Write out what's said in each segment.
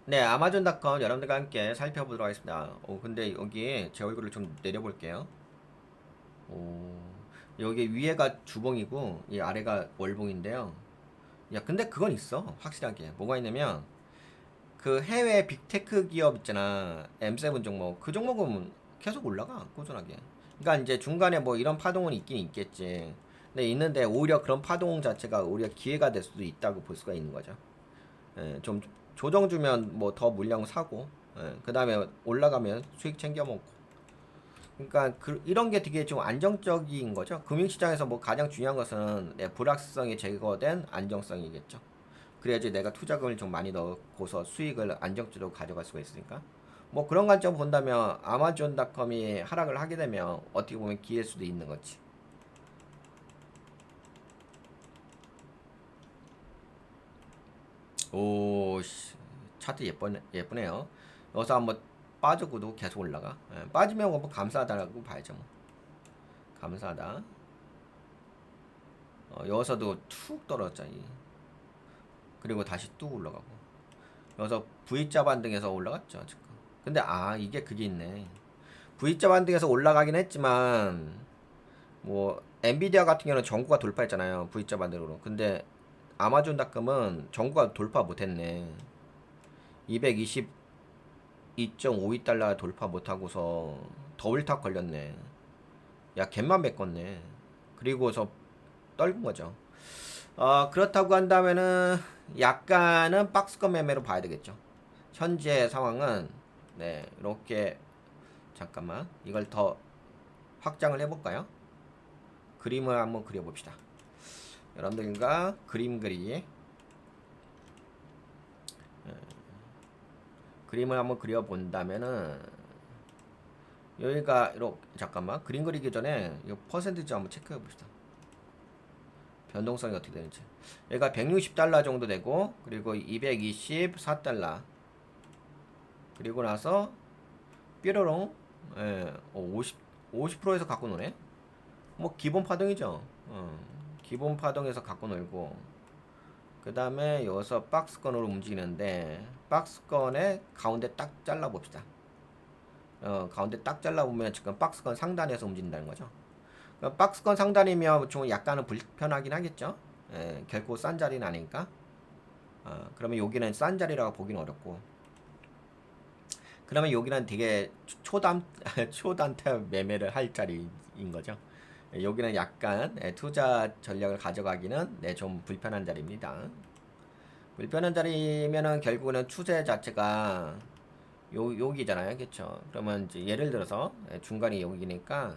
네, 아마존닷컴 여러분들과 함께 살펴보도록 하겠습니다. 근데 여기 제 얼굴을 좀 내려볼게요. 오, 여기 위에가 주봉이고, 이 아래가 월봉인데요. 야, 근데 그건 있어. 확실하게. 뭐가 있냐면, 그 해외 빅테크 기업 있잖아. M7 종목. 그 종목은 계속 올라가. 꾸준하게. 그러니까 이제 중간에 뭐 이런 파동은 있긴 있겠지. 근데 있는데 오히려 그런 파동 자체가 오히려 기회가 될 수도 있다고 볼 수가 있는 거죠. 좀 조정 주면 뭐 더 물량 사고, 그 다음에 올라가면 수익 챙겨 먹고. 그러니까 이런 게 되게 좀 안정적인 거죠. 금융시장에서 뭐 가장 중요한 것은 불확실성이 제거된 안정성이겠죠. 그래야지 내가 투자금을 좀 많이 넣고서 수익을 안정적으로 가져갈 수가 있으니까. 뭐 그런 관점 본다면 아마존닷컴이 하락을 하게 되면 어떻게 보면 기회일 수도 있는 거지. 오, 씨, 차트 예쁘네요. 여기서 한번 빠져고도 계속 올라가. 빠지면 뭐 감사하다라고 봐야죠. 뭐. 감사하다. 여기서도 툭 떨어졌잖아. 그리고 다시 뚝 올라가고. 여기서 V자 반등해서 올라갔죠, 지금. 근데 이게 그게 있네. V자 반등해서 올라가긴 했지만 뭐 엔비디아 같은 경우는 전구가 돌파했잖아요. V자 반등으로. 근데 아마존닷컴은 전구가 돌파 못했네. 222.52달러 돌파 못하고서 더블탑 걸렸네. 야, 갯만 메꿨네. 그리고서 떨군 거죠. 그렇다고 한다면은 약간은 박스권 매매로 봐야 되겠죠. 현재 상황은 네, 이렇게 잠깐만 이걸 더 확장을 해볼까요? 그림을 한번 그려봅시다. 여러분들과 그림 그리기 그림을 한번 그려본다면은 여기가 이렇게 잠깐만 그림 그리기 전에 이 퍼센티지 한번 체크해 봅시다. 변동성이 어떻게 되는지. 얘가 160달러 정도 되고 그리고 224달러 그리고 나서 뾰로롱 50%에서 갖고 노네. 뭐 기본 파동이죠. 기본 파동에서 갖고 놀고 그 다음에 여기서 박스권으로 움직이는데 박스권의 가운데 딱 잘라 봅시다. 가운데 딱 잘라 보면 지금 박스권 상단에서 움직인다는 거죠. 박스권 상단이면 좀 약간은 불편하긴 하겠죠. 결코 싼 자리는 아니니까. 그러면 여기는 싼 자리라고 보기는 어렵고. 그러면 여기는 되게 초단 초단타 매매를 할 자리인 거죠. 여기는 약간 투자 전략을 가져가기는 좀 불편한 자리입니다. 불편한 자리면은 결국은 추세 자체가 여기잖아요, 그렇죠? 그러면 이제 예를 들어서 중간이 여기니까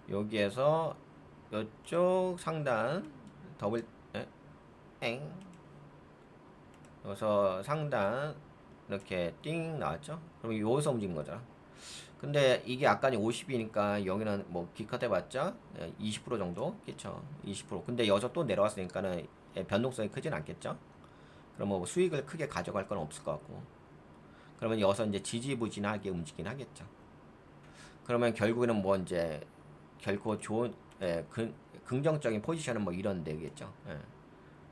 여기에서 이쪽 상단 더블 엥 여기서 상단 이렇게 띵 나왔죠? 그럼 여기서 움직인 거잖아. 근데 이게 아까는 50이니까 여기는 뭐 기껏 해봤자 20% 정도? 그쵸? 20%. 근데 여기서 또 내려왔으니까는 변동성이 크진 않겠죠? 그럼 뭐 수익을 크게 가져갈 건 없을 것 같고. 그러면 여기서 이제 지지부진하게 움직이긴 하겠죠. 그러면 결국에는 뭐 이제 결코 좋은 긍정적인 포지션은 뭐 이런 데겠죠.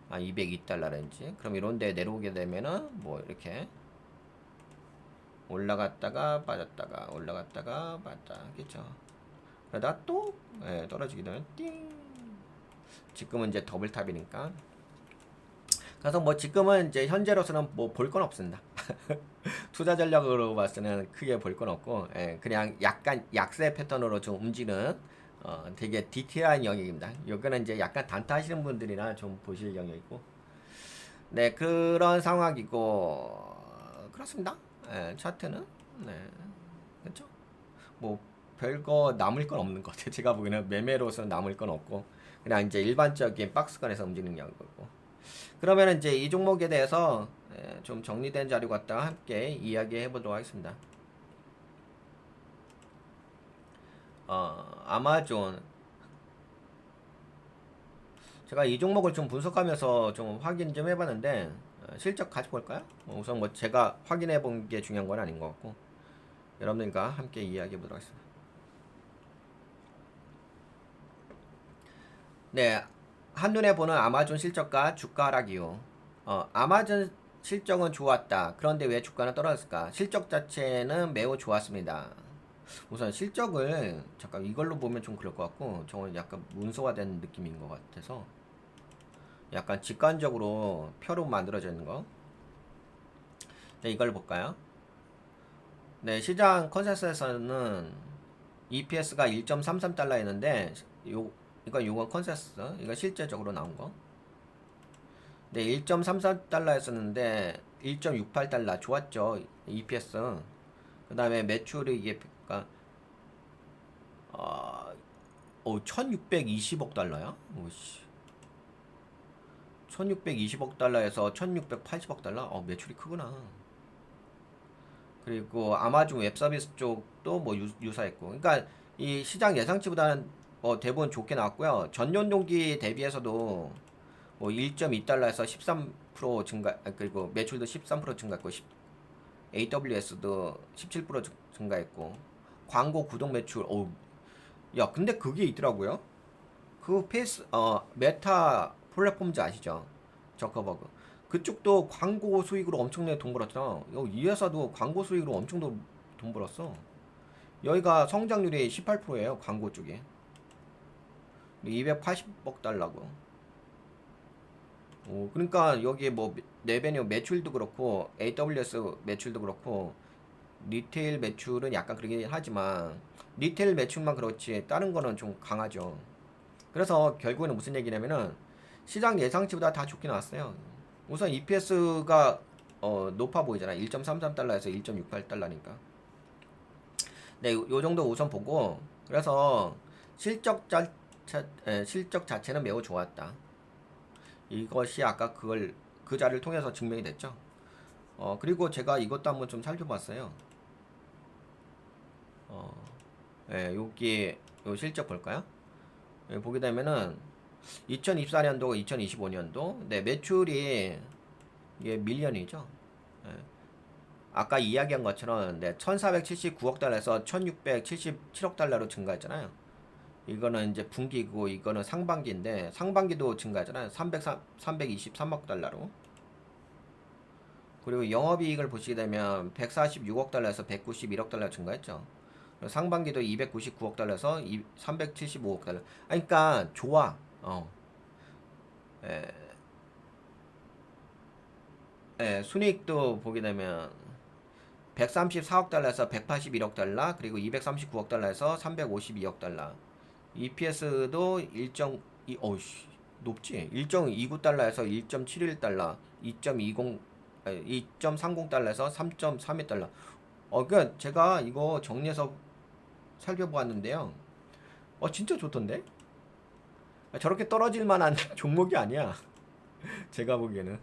202달러라든지. 그럼 이런 데 내려오게 되면은 뭐 이렇게 올라갔다가 빠졌다가 올라갔다가 빠졌다 하겠죠. 그러다 또 떨어지게 되면 띵. 지금은 이제 더블탑이니까. 그래서 뭐 지금은 이제 현재로서는 뭐 볼 건 없습니다. 투자 전략으로 봤을 때는 크게 볼 건 없고 그냥 약간 약세 패턴으로 좀 움직이는 되게 디테일한 영역입니다. 여기는 이제 약간 단타 하시는 분들이나 좀 보실 영역이고 네 그런 상황이고 그렇습니다. 차트는 네 그렇죠. 뭐 별거 남을 건 없는 것 같아요. 제가 보기에는 매매로서 남을 건 없고 그냥 이제 일반적인 박스권에서 움직이는 영역이고 그러면 이제 이 종목에 대해서 좀 정리된 자료 갖다가 함께 이야기해 보도록 하겠습니다. 아마존 제가 이 종목을 좀 분석하면서 좀 확인 좀 해봤는데 실적 같이 볼까요? 우선 뭐 제가 확인해 본 게 중요한 건 아닌 것 같고 여러분들과 함께 이야기해 보도록 하겠습니다. 네, 한눈에 보는 아마존 실적과 주가 하락 이유. 아마존 실적은 좋았다. 그런데 왜 주가는 떨어졌을까? 실적 자체는 매우 좋았습니다. 우선 실적을 잠깐 이걸로 보면 좀 그럴 것 같고 저건 약간 문서화된 느낌인 것 같아서 약간 직관적으로 표로 만들어져 있는 거. 네, 이걸 볼까요? 네, 시장 컨센서스에서는 EPS가 1.33달러였는데 이건 컨센서스, 이거 실제적으로 나온 거. 네, 1.33달러였었는데 1.68달러 좋았죠. EPS. 그 다음에 매출이 이게 그러니까 1620억 달러야? 오씨. 1620억 달러에서 1680억 달러? 매출이 크구나. 그리고 아마존 웹서비스 쪽도 뭐 유사했고. 그러니까 이 시장 예상치보다는 대부분 좋게 나왔고요. 전년 동기 대비해서도 뭐 1.2달러에서 13% 증가, 그리고 매출도 13% 증가했고, AWS도 17% 증가했고, 광고 구독 매출, 야, 근데 그게 있더라고요. 그 메타 플랫폼즈 아시죠? 저커버그. 그쪽도 광고 수익으로 엄청나게 돈 벌었잖아. 이 회사도 광고 수익으로 엄청 돈 벌었어. 여기가 성장률이 18%예요, 광고 쪽에. 280억 달러고. 그러니까 여기 뭐 레베뉴 매출도 그렇고 AWS 매출도 그렇고 리테일 매출은 약간 그러긴 하지만 리테일 매출만 그렇지 다른 거는 좀 강하죠. 그래서 결국에는 무슨 얘기냐면은 시장 예상치보다 다 좋게 나왔어요. 우선 EPS가 높아 보이잖아. 1.33달러에서 1.68달러니까. 네, 요 정도 우선 보고 그래서 실적 자체는 매우 좋았다. 이것이 아까 그 자리를 통해서 증명이 됐죠. 그리고 제가 이것도 한번 좀 살펴봤어요. 예, 여기 요 실적 볼까요? 보게 되면은 2024년도, 2025년도 네, 매출이 이게 밀리언이죠. 예. 아까 이야기한 것처럼 네, 1479억 달러에서 1677억 달러로 증가했잖아요. 이거는 이제 분기고 이거는 상반기인데 상반기도 증가하잖아요. 323억 달러로. 그리고 영업이익을 보시게 되면 146억 달러에서 191억 달러 증가했죠. 상반기도 299억 달러에서 375억 달러. 그러니까 좋아. 에, 순이익도 보게 되면 134억 달러에서 181억 달러, 그리고 239억 달러에서 352억 달러. EPS도 1.2, 높지. 1.29달러에서 1.71달러, 2.30달러에서 3.32달러. 그러니까 제가 이거 정리해서 살펴보았는데요. 진짜 좋던데? 저렇게 떨어질 만한 종목이 아니야. 제가 보기에는.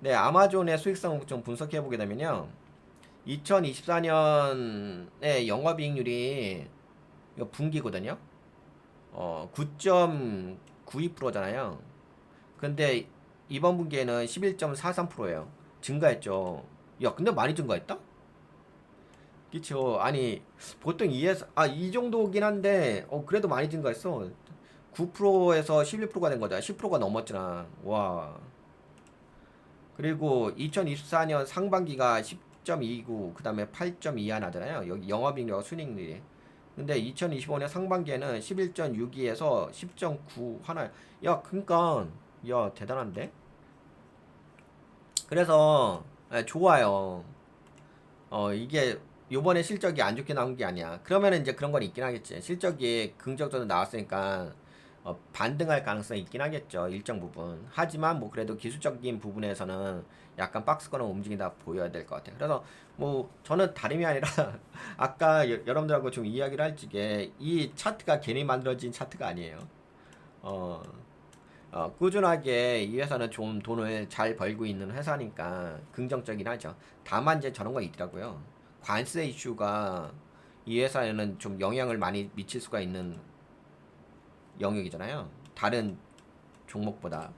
네, 아마존의 수익성 좀 분석해 보게 되면요. 2024년에 영업이익률이 이거 분기거든요. 9.92%잖아요. 근데 이번 분기에는 11.43%예요. 증가했죠. 야, 근데 많이 증가했다? 그쵸. 아니, 보통 이 정도긴 한데, 그래도 많이 증가했어. 9%에서 11%가 된 거잖아. 10%가 넘었잖아. 와. 그리고 2024년 상반기가 10.29, 그 다음에 8.21 나잖아요. 여기 영업이익률 순이익률이. 근데 2025년 상반기에는 11.62에서 10.9 하나. 야, 그니까, 야, 대단한데? 그래서, 좋아요. 이게 요번에 실적이 안 좋게 나온 게 아니야. 그러면은 이제 그런 건 있긴 하겠지. 실적이 긍정적으로 나왔으니까 반등할 가능성이 있긴 하겠죠. 일정 부분. 하지만 뭐 그래도 기술적인 부분에서는 약간 박스권을 움직인다 보여야 될 것 같아요. 그래서 뭐 저는 다름이 아니라 아까 여러분들하고 좀 이야기를 할 적에 이 차트가 괜히 만들어진 차트가 아니에요. 어, 꾸준하게 이 회사는 좀 돈을 잘 벌고 있는 회사니까 긍정적이긴 하죠. 다만 이제 저런 거 있더라고요. 관세 이슈가 이 회사에는 좀 영향을 많이 미칠 수가 있는 영역이잖아요. 다른 종목보다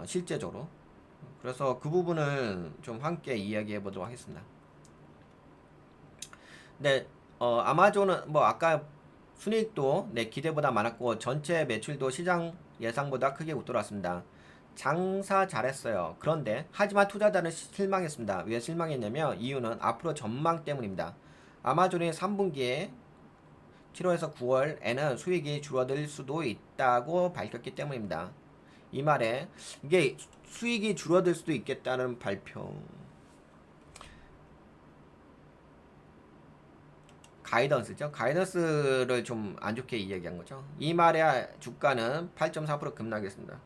실제적으로. 그래서 그 부분을 좀 함께 이야기해 보도록 하겠습니다. 네, 아마존은 뭐 아까 순이익도 네, 기대보다 많았고 전체 매출도 시장 예상보다 크게 웃돌았습니다. 장사 잘했어요. 그런데 하지만 투자자는 실망했습니다. 왜 실망했냐면 이유는 앞으로 전망 때문입니다. 아마존이 3분기에 7월에서 9월에는 수익이 줄어들 수도 있다고 밝혔기 때문입니다. 이 말에 이게 수익이 줄어들 수도 있겠다는 발표. 가이던스죠. 가이던스를 좀 안 좋게 이야기한 거죠. 이 말에 주가는 8.4% 급락했습니다.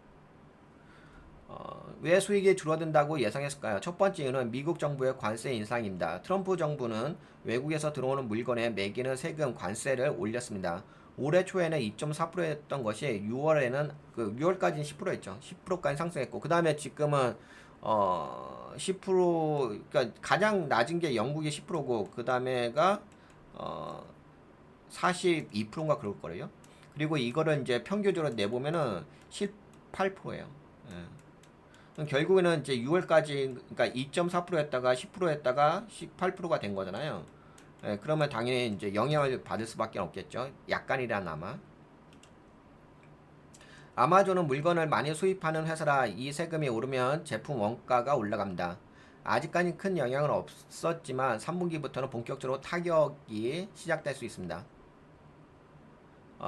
왜 수익이 줄어든다고 예상했을까요? 첫 번째 이유는 미국 정부의 관세 인상입니다. 트럼프 정부는 외국에서 들어오는 물건에 매기는 세금 관세를 올렸습니다. 올해 초에는 2.4%였던 것이 6월에는 6월까지는 10%였죠. 10%까지 상승했고 그 다음에 지금은 10% 그러니까 가장 낮은 게 영국이 10%고 그 다음에가 42%인가 그럴 거예요. 그리고 이거를 이제 평균적으로 내보면은 18%예요. 결국에는 이제 6월까지 그러니까 2.4%였다가 10%였다가 18%가 된 거잖아요. 그러면 당연히 이제 영향을 받을 수밖에 없겠죠. 약간이라나마. 아마존은 물건을 많이 수입하는 회사라 이 세금이 오르면 제품 원가가 올라갑니다. 아직까지 큰 영향은 없었지만 3분기부터는 본격적으로 타격이 시작될 수 있습니다.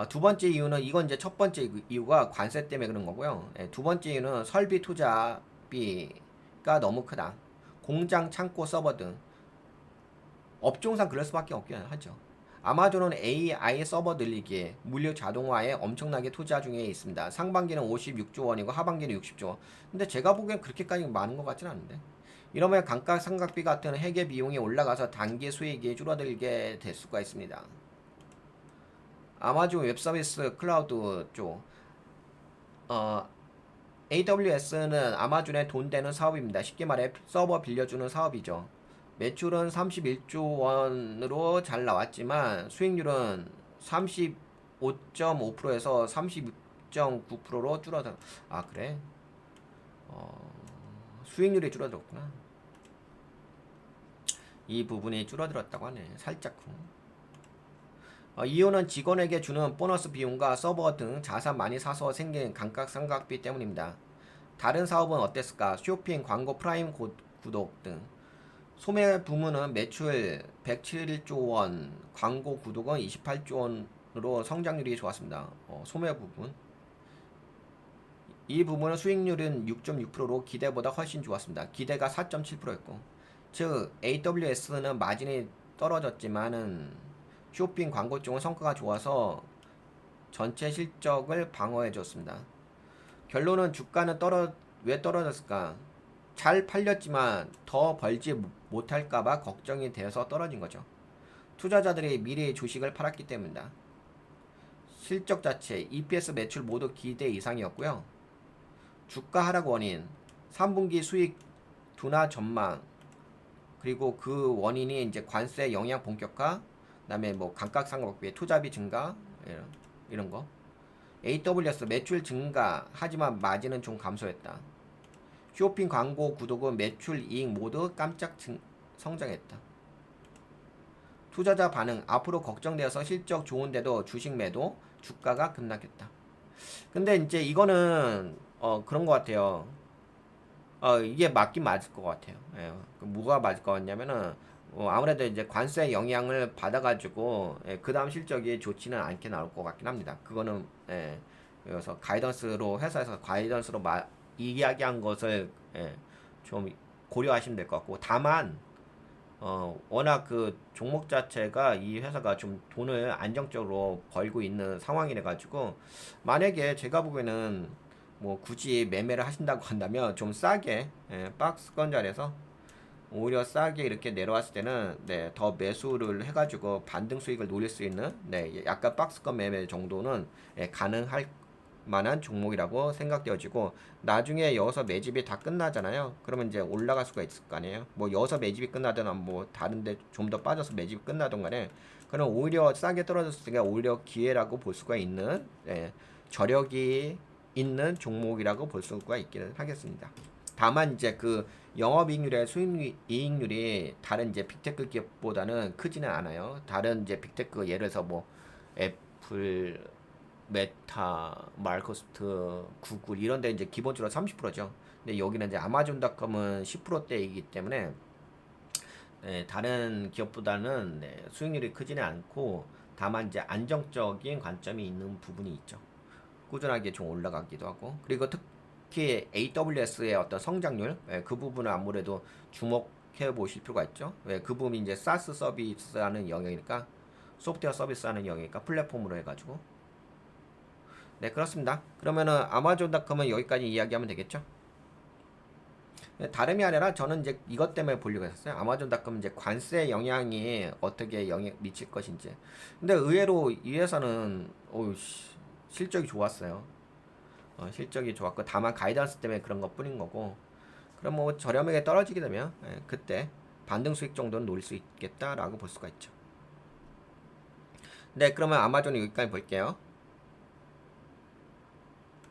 두 번째 이유는 이건 이제 첫 번째 이유가 관세 때문에 그런 거고요. 두 번째 이유는 설비 투자비가 너무 크다. 공장, 창고, 서버 등 업종상 그럴 수밖에 없긴 하죠. 아마존은 AI 서버 늘리기에 물류 자동화에 엄청나게 투자 중에 있습니다. 상반기는 56조 원이고 하반기는 60조 원. 근데 제가 보기엔 그렇게까지 많은 것 같지는 않은데. 이러면 감가상각비 같은 회계 비용이 올라가서 단기 수익이 줄어들게 될 수가 있습니다. 아마존 웹서비스 클라우드 쪽 AWS는 아마존의 돈 되는 사업입니다. 쉽게 말해 서버 빌려주는 사업이죠. 매출은 31조 원으로 잘 나왔지만 수익률은 35.5%에서 36.9%로 줄어들. 아 그래? 수익률이 줄어들었구나. 이 부분이 줄어들었다고 하네. 살짝. 이유는 직원에게 주는 보너스 비용과 서버 등 자산 많이 사서 생긴 감가상각비 때문입니다. 다른 사업은 어땠을까? 쇼핑, 광고, 프라임 구독 등. 소매 부문은 매출 107조 원, 광고 구독은 28조 원으로 성장률이 좋았습니다. 소매 부분. 이 부분은 수익률은 6.6%로 기대보다 훨씬 좋았습니다. 기대가 4.7%였고. 즉 AWS는 마진이 떨어졌지만은 쇼핑 광고 쪽은 성과가 좋아서 전체 실적을 방어해줬습니다. 결론은 주가는 왜 떨어졌을까? 잘 팔렸지만 더 벌지 못할까봐 걱정이 되어서 떨어진 거죠. 투자자들이 미리 주식을 팔았기 때문이다. 실적 자체, EPS 매출 모두 기대 이상이었고요. 주가 하락 원인, 3분기 수익 둔화 전망, 그리고 그 원인이 이제 관세 영향 본격화, 그다음에 뭐 감가상각비, 투자비 증가 이런 거. AWS 매출 증가 하지만 마진은 좀 감소했다. 쇼핑 광고 구독은 매출 이익 모두 깜짝 성장했다. 투자자 반응 앞으로 걱정되어서 실적 좋은데도 주식 매도 주가가 급락했다. 근데 이제 이거는 그런 것 같아요. 이게 맞긴 맞을 것 같아요. 예. 뭐가 맞을 것 같냐면은 아무래도 이제 관세 영향을 받아가지고 그 다음 실적이 좋지는 않게 나올 것 같긴 합니다. 그거는 그래서 가이던스로 회사에서 가이던스로 이야기한 것을 좀 고려하시면 될 것 같고 다만 워낙 그 종목 자체가 이 회사가 좀 돈을 안정적으로 벌고 있는 상황이라 가지고 만약에 제가 보기에는 뭐 굳이 매매를 하신다고 한다면 좀 싸게 박스권 자리에서 오히려 싸게 이렇게 내려왔을 때는 더 매수를 해가지고 반등 수익을 노릴 수 있는 약간 박스권 매매 정도는 가능할 만한 종목이라고 생각되어지고 나중에 여기서 매집이 다 끝나잖아요. 그러면 이제 올라갈 수가 있을 거 아니에요. 뭐 여기서 매집이 끝나든 뭐 다른데 좀 더 빠져서 매집이 끝나든 간에 그럼 오히려 싸게 떨어졌을 때 오히려 기회라고 볼 수가 있는 저력이 있는 종목이라고 볼 수가 있기는 하겠습니다. 다만 이제 그 영업이익률의 수익이익률이 다른 이제 빅테크 기업보다는 크지는 않아요. 다른 이제 빅테크 예를 들어서 뭐 애플 메타, 마이크로소프트, 구글 이런 데 이제 기본적으로 30%죠. 근데 여기는 이제 아마존닷컴은 10%대이기 때문에 다른 기업보다는 수익률이 크지는 않고 다만 이제 안정적인 관점이 있는 부분이 있죠. 꾸준하게 좀 올라가기도 하고 그리고 특히 AWS의 어떤 성장률 그 부분을 아무래도 주목해 보실 필요가 있죠. 그 부분이 이제 SaaS 서비스 하는 영역이니까 소프트웨어 서비스 하는 영역이니까 플랫폼으로 해가지고 네 그렇습니다. 그러면은 아마존닷컴은 여기까지 이야기하면 되겠죠. 다름이 아니라 저는 이제 이것 때문에 보려고 했었어요. 아마존닷컴 이제 관세 영향이 어떻게 영향 미칠 것인지. 근데 의외로 이 회사는 실적이 좋았어요. 실적이 좋았고 다만 가이던스 때문에 그런 것 뿐인 거고. 그럼 뭐 저렴하게 떨어지게 되면 그때 반등 수익 정도는 노릴 수 있겠다라고 볼 수가 있죠. 네, 그러면 아마존은 여기까지 볼게요.